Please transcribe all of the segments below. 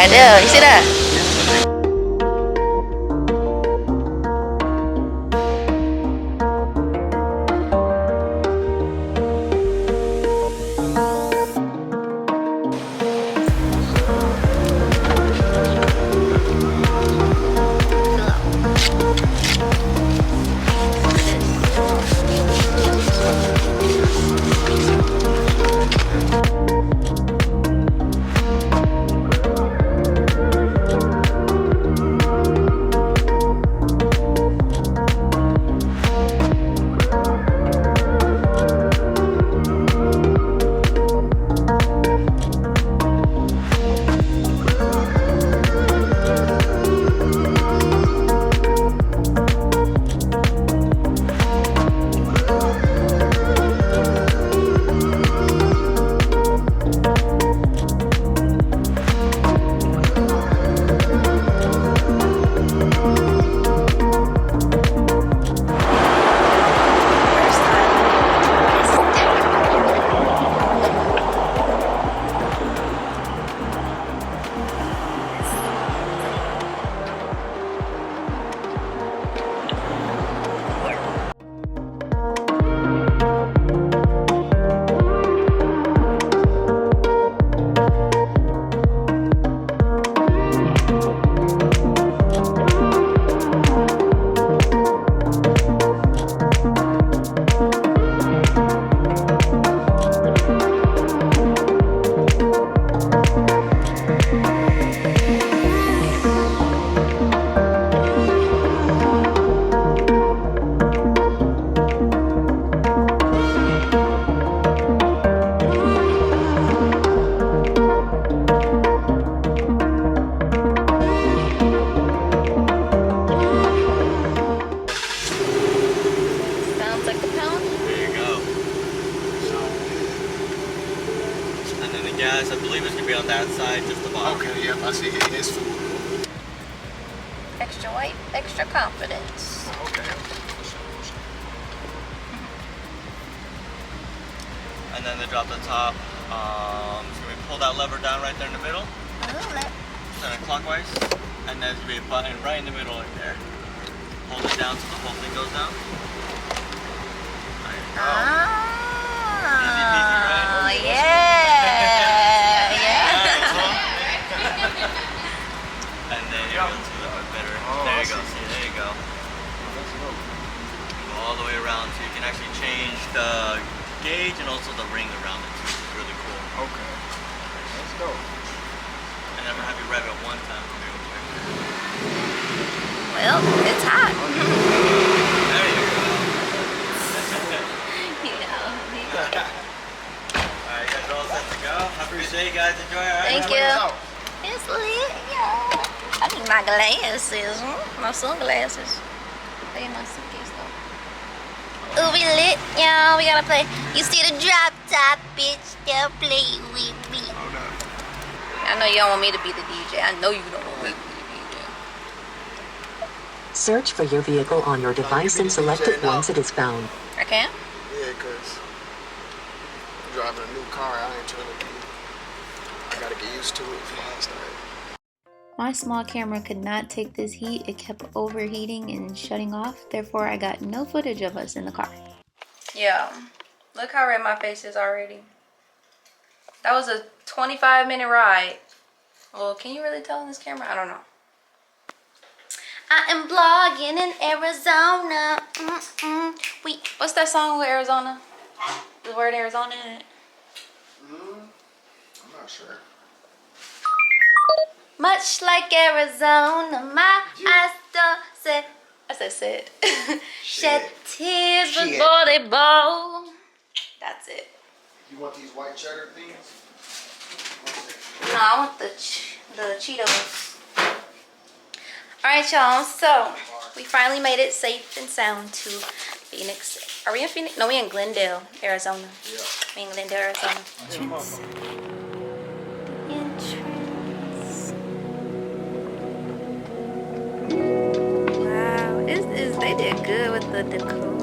right there. You see that? Gas, I believe it's gonna be on that side, just the bottom. Okay, yep, I see it is food. Extra weight, extra confidence. Okay. And then they drop the top. It's gonna be pull that lever down right there in the middle. Turn it clockwise, and there's gonna be a button right in the middle right there. Hold it down so the whole thing goes down. There you go. Easy peasy, right? Oh yeah. And then you're able to a little bit better. There you go. See, there you go. Go all the way around, so you can actually change the gauge and also the ring around it, which is really cool. Okay. Let's go. And I'm gonna have you rev it one time for me real quick. Well, it's hot. There you go. Alright, you guys are all set to go. I appreciate you guys. Enjoy. Alright. Thank you. It's lit, yeah. I need my glasses, my sunglasses. They in my suitcase though. Ooh, we lit, y'all. We gotta play. You see the drop top, bitch? They'll play with me. I know you don't want me to be the DJ. I know you don't want me to be the DJ. Search for your vehicle on your device and select it once it is found. I can? Yeah, because I'm driving a new car. I ain't trying to be. I gotta get used to it before I start. My small camera could not take this heat. It kept overheating and shutting off. Therefore, I got no footage of us in the car. Yeah. Look how red my face is already. That was a 25-minute ride. Well, can you really tell in this camera? I don't know. I am blogging in Arizona. What's that song with Arizona? The word Arizona in it? I'm not sure. Much like Arizona, my eyes don't say. I said shed tears before they bow. That's it. You want these white cheddar things? No, I want the Cheetos. Alright, y'all. So, we finally made it safe and sound to Phoenix. Are we in Phoenix? No, we in Glendale, Arizona. Yeah. We in Glendale, Arizona. Entrance. Wow, they did good with the decor.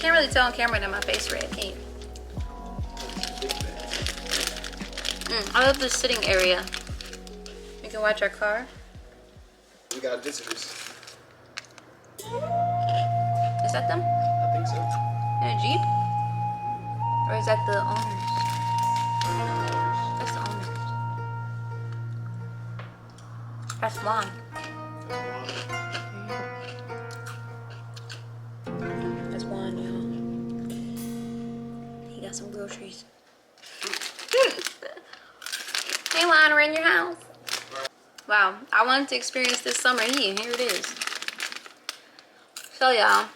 Can't really tell on camera that my face red, can you? I love the sitting area. You can watch our car. We got visitors. Is that them? I think so. In a Jeep? Or is that the owners? That's the owners. That's Juan. That's Juan, y'all. He got some groceries. Hey Juan, we're in your house. Wow, I wanted to experience this summer heat, and here it is. So y'all,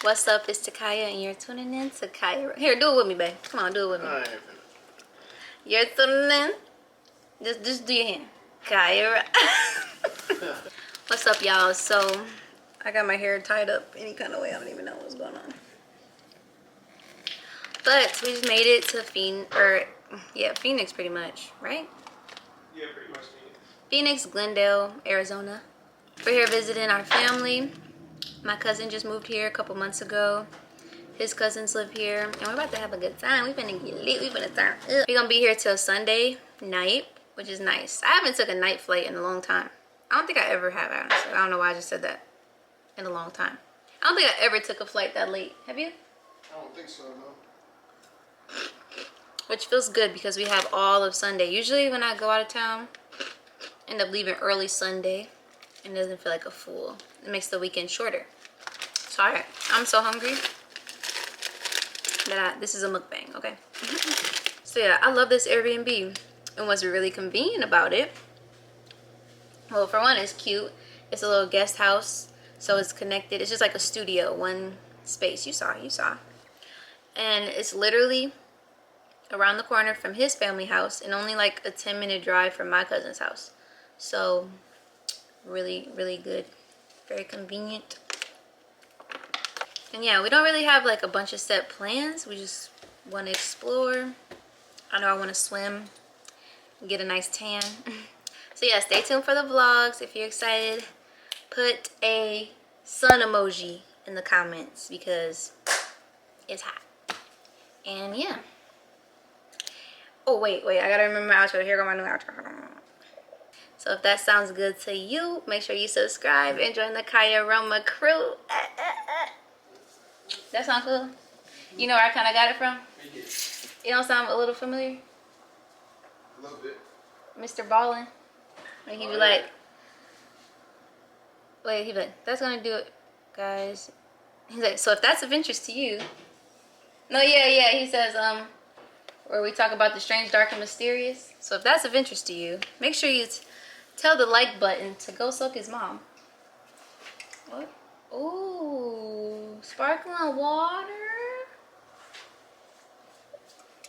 what's up? It's Takaiya, and you're tuning in to Kaiya. Here, do it with me, babe. Come on, do it with me. You're tuning in. Just do your hand. Kaiya. What's up, y'all? So, I got my hair tied up any kind of way. I don't even know what's going on. But we just made it to Phoenix, pretty much, right? Yeah, pretty much. Phoenix, Glendale, Arizona. We're here visiting our family. My cousin just moved here a couple months ago. His cousins live here, and we're about to have a good time. We're gonna get lit. We're gonna turn up. We're gonna be here till Sunday night, which is nice. I haven't took a night flight in a long time. I don't think I ever have, honestly. I don't know why I just said that. In a long time. I don't think I ever took a flight that late. Have you? I don't think so, no. Which feels good because we have all of Sunday. Usually when I go out of town, I end up leaving early Sunday, and it doesn't feel like a fool. It makes the weekend shorter. So alright, I'm so hungry that this is a mukbang, okay? So yeah, I love this Airbnb. And what's really convenient about it, well, for one, it's cute. It's a little guest house, so it's connected. It's just like a studio, one space. You saw. And it's literally around the corner from his family house, and only like a 10-minute drive from my cousin's house. So really, really good. Very convenient. And yeah, we don't really have like a bunch of set plans. We just want to explore. I know I want to swim, get a nice tan. So yeah, stay tuned for the vlogs. If you're excited, put a sun emoji in the comments because it's hot. And yeah. Oh, wait. I gotta remember my outro. Here go my new outro. So if that sounds good to you, make sure you subscribe and join the KAIYAROMA crew. That sound cool? You know where I kind of got it from? It don't sound a little familiar? A little bit. Mr. Ballin. Like he'd be like, wait, he'd be like, that's gonna do it, guys. He's like, so if that's of interest to you. No, yeah, he says, where we talk about the strange, dark, and mysterious. So if that's of interest to you, make sure you tell the like button to go suck his mom. What? Ooh, sparkling water.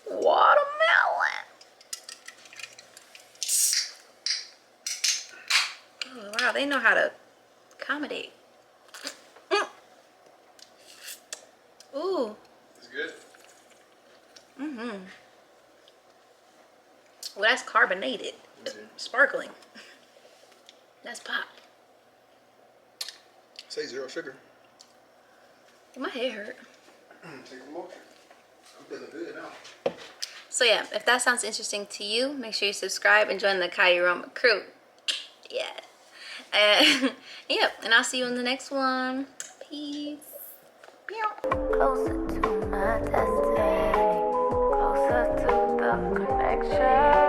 Watermelon. Oh, wow, they know how to accommodate. Ooh. It's good? Mm-hmm. Well, that's carbonated. Sparkling. That's pop. Say 0 sugar. My head hurt. Take a look. I'm feeling good now. So yeah, if that sounds interesting to you, make sure you subscribe and join the KAIYAROMA crew. Yeah. Yeah, and I'll see you in the next one. Peace. Closer to my destiny, closer to the connection.